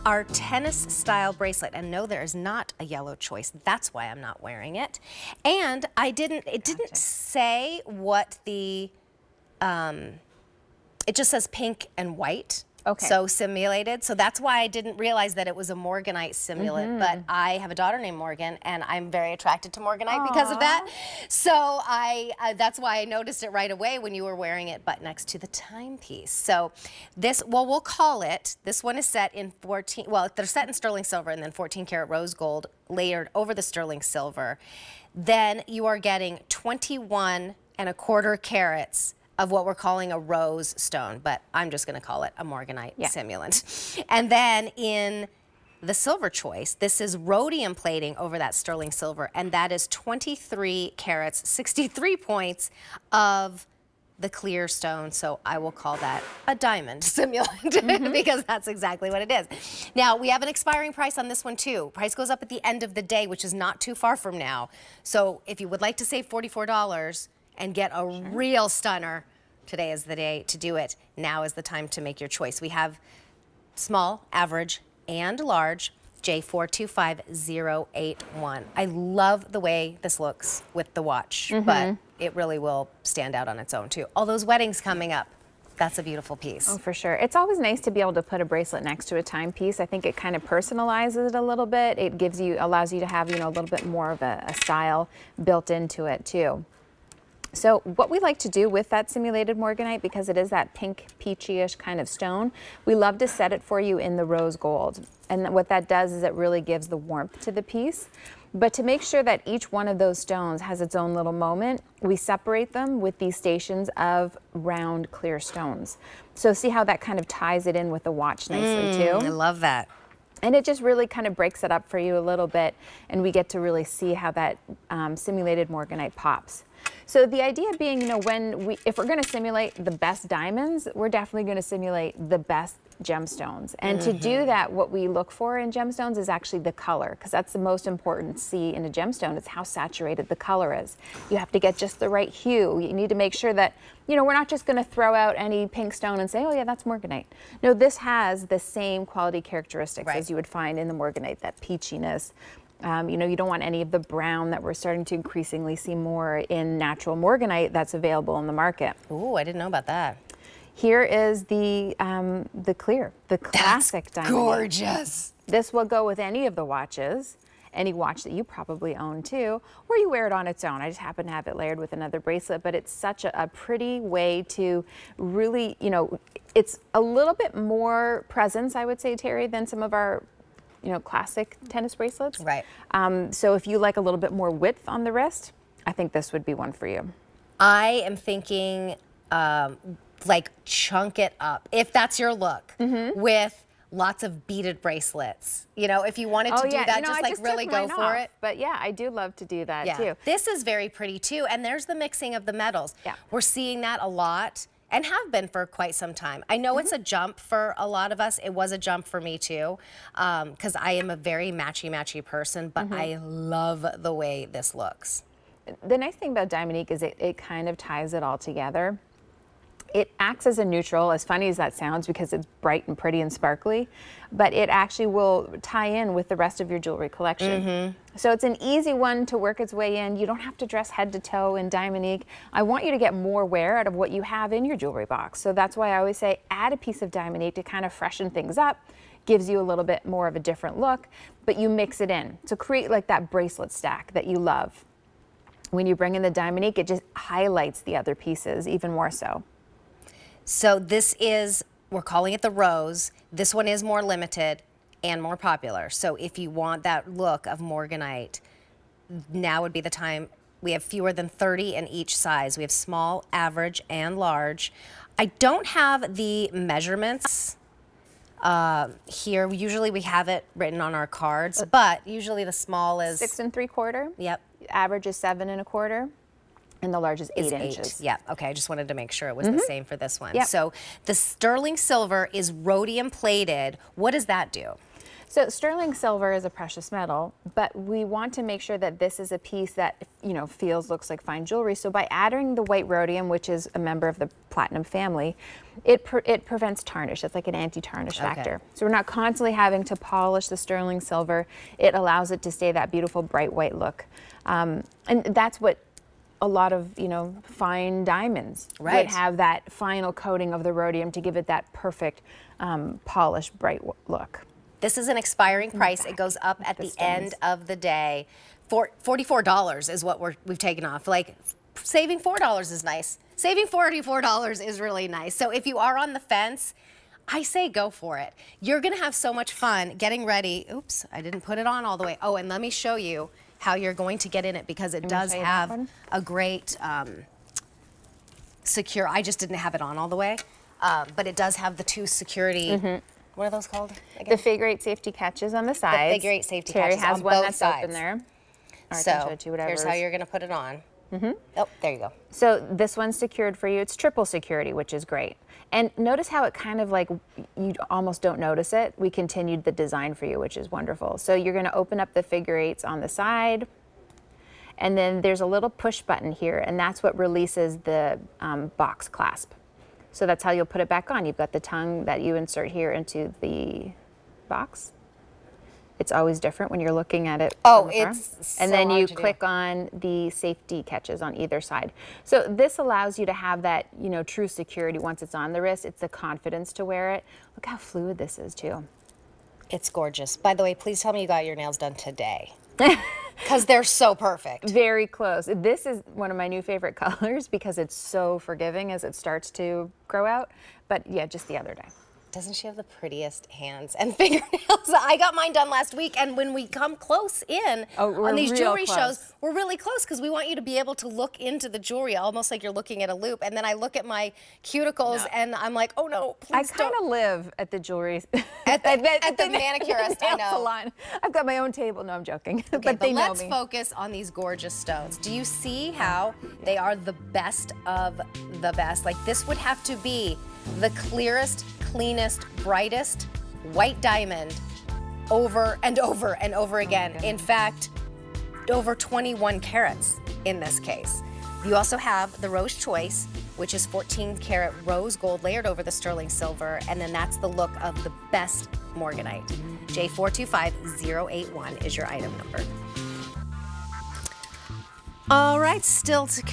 our tennis style bracelet. And no, there is not a yellow choice. That's why I'm not wearing it. And it didn't say what the, it just says pink and white. Okay. So simulated. So that's why I didn't realize that it was a Morganite simulant, but I have a daughter named Morgan and I'm very attracted to Morganite because of that. So that's why I noticed it right away when you were wearing it, but next to the timepiece. So this, well, we'll call it, this one is set in 14, well, they're set in sterling silver and then 14 karat rose gold layered over the sterling silver. Then you are getting 21¼ carats of what we're calling a rose stone, but I'm just gonna call it a Morganite simulant. And then in the silver choice, this is rhodium plating over that sterling silver, and that is 23 carats, 63 points of the clear stone, so I will call that a diamond simulant because that's exactly what it is. Now, we have an expiring price on this one too. Price goes up at the end of the day, which is not too far from now. So if you would like to save $44, and get a real stunner, today is the day to do it. Now is the time to make your choice. We have small, average, and large, J425081. I love the way this looks with the watch, but it really will stand out on its own too. All those weddings coming up. That's a beautiful piece. Oh, for sure. It's always nice to be able to put a bracelet next to a timepiece. I think it kind of personalizes it a little bit. It gives you, allows you to have, you know, a little bit more of a style built into it too. So what we like to do with that simulated Morganite, because it is that pink peachy-ish kind of stone, we love to set it for you in the rose gold. And what that does is it really gives the warmth to the piece. But to make sure that each one of those stones has its own little moment, we separate them with these stations of round clear stones. So see how that kind of ties it in with the watch nicely too? I love that. And it just really kind of breaks it up for you a little bit, and we get to really see how that simulated Morganite pops. So the idea being, you know, if we're going to simulate the best diamonds, we're definitely going to simulate the best gemstones. And to do that, what we look for in gemstones is actually the color, because that's the most important to see in a gemstone. It's how saturated the color is. You have to get just the right hue. You need to make sure that, you know, we're not just going to throw out any pink stone and say, oh yeah, that's Morganite. No, this has the same quality characteristics as you would find in the Morganite, that peachiness. You know, you don't want any of the brown that we're starting to increasingly see more in natural Morganite that's available in the market. Ooh, I didn't know about that. Here is the clear, the classic diamond. Gorgeous. This will go with any of the watches, any watch that you probably own too, or you wear it on its own. I just happen to have it layered with another bracelet, but it's such a pretty way to really, you know, it's a little bit more presence, I would say, Terry, than some of our, you know, classic tennis bracelets. Right. So if you like a little bit more width on the wrist, I think this would be one for you. I am thinking like chunk it up, if that's your look, with lots of beaded bracelets. You know, if you wanted to do that, no, just like really go for it. But yeah, I do love to do that too. This is very pretty too, and there's the mixing of the metals. Yeah. We're seeing that a lot, and have been for quite some time. I know it's a jump for a lot of us. It was a jump for me too, because I am a very matchy-matchy person, but I love the way this looks. The nice thing about Diamonique is it kind of ties it all together. It acts as a neutral, as funny as that sounds, because it's bright and pretty and sparkly, but it actually will tie in with the rest of your jewelry collection. So it's an easy one to work its way in. You don't have to dress head to toe in Diamonique. I want you to get more wear out of what you have in your jewelry box. So that's why I always say add a piece of Diamonique to kind of freshen things up, gives you a little bit more of a different look, but you mix it in to create like that bracelet stack that you love. When you bring in the Diamonique, it just highlights the other pieces even more so. So this is, we're calling it the rose. This one is more limited and more popular. So if you want that look of Morganite, now would be the time. We have fewer than 30 in each size. We have small, average, and large. I don't have the measurements here. Usually we have it written on our cards, but usually the small is 6 3/4. Yep. Average is 7 1/4. And the large is 8 inches. Yeah, okay, I just wanted to make sure it was the same for this one. Yep. So the sterling silver is rhodium plated. What does that do? So sterling silver is a precious metal, but we want to make sure that this is a piece that, you know, looks like fine jewelry. So by adding the white rhodium, which is a member of the platinum family, it prevents tarnish. It's like an anti-tarnish factor. So we're not constantly having to polish the sterling silver. It allows it to stay that beautiful bright white look. And that's what a lot of, you know, fine diamonds would have, that final coating of the rhodium to give it that perfect polished bright look. This is an expiring price. It goes up at the end of the day. $44 is what we've taken off. Like, saving $4 is nice. Saving $44 is really nice. So if you are on the fence, I say go for it. You're gonna have so much fun getting ready. Oops, I didn't put it on all the way. Oh, and let me show you how you're going to get in it, because it does have a great secure. I just didn't have it on all the way, but it does have the 2 security. What are those called again? The figure 8 safety catches on the sides. The figure 8 safety Terry catches has on one both that's sides. open there. So here's how you're gonna put it on. Oh, there you go. So this one's secured for you. It's triple security, which is great. And notice how it kind of like, you almost don't notice it. We continued the design for you, which is wonderful. So you're gonna open up the figure 8s on the side, and then there's a little push button here, and that's what releases the box clasp. So that's how you'll put it back on. You've got the tongue that you insert here into the box. It's always different when you're looking at it. Oh, it's so and then you hard to click on the safety catches on either side. So this allows you to have that, you know, true security once it's on the wrist. It's the confidence to wear it. Look how fluid this is too. It's gorgeous. By the way, please tell me you got your nails done today, because they're so perfect. Very close. This is one of my new favorite colors because it's so forgiving as it starts to grow out. But yeah, just the other day. Doesn't she have the prettiest hands and fingernails? I got mine done last week, and when we come close in on these jewelry shows, we're really close, because we want you to be able to look into the jewelry almost like you're looking at a loop. And then I look at my cuticles and I'm like, oh no, please I kind of live at the jewelry at the manicurist. I know. Salon. I've got my own table. No, I'm joking. Okay, but they know let's me. focus on these gorgeous stones. Do you see how they are the best of the best? Like, this would have to be the clearest, cleanest, brightest white diamond over and over and over again. In fact, over 21 carats in this case. You also have the Rose Choice, which is 14 karat rose gold layered over the sterling silver, and then that's the look of the best morganite. J425081 is your item number. All right, still to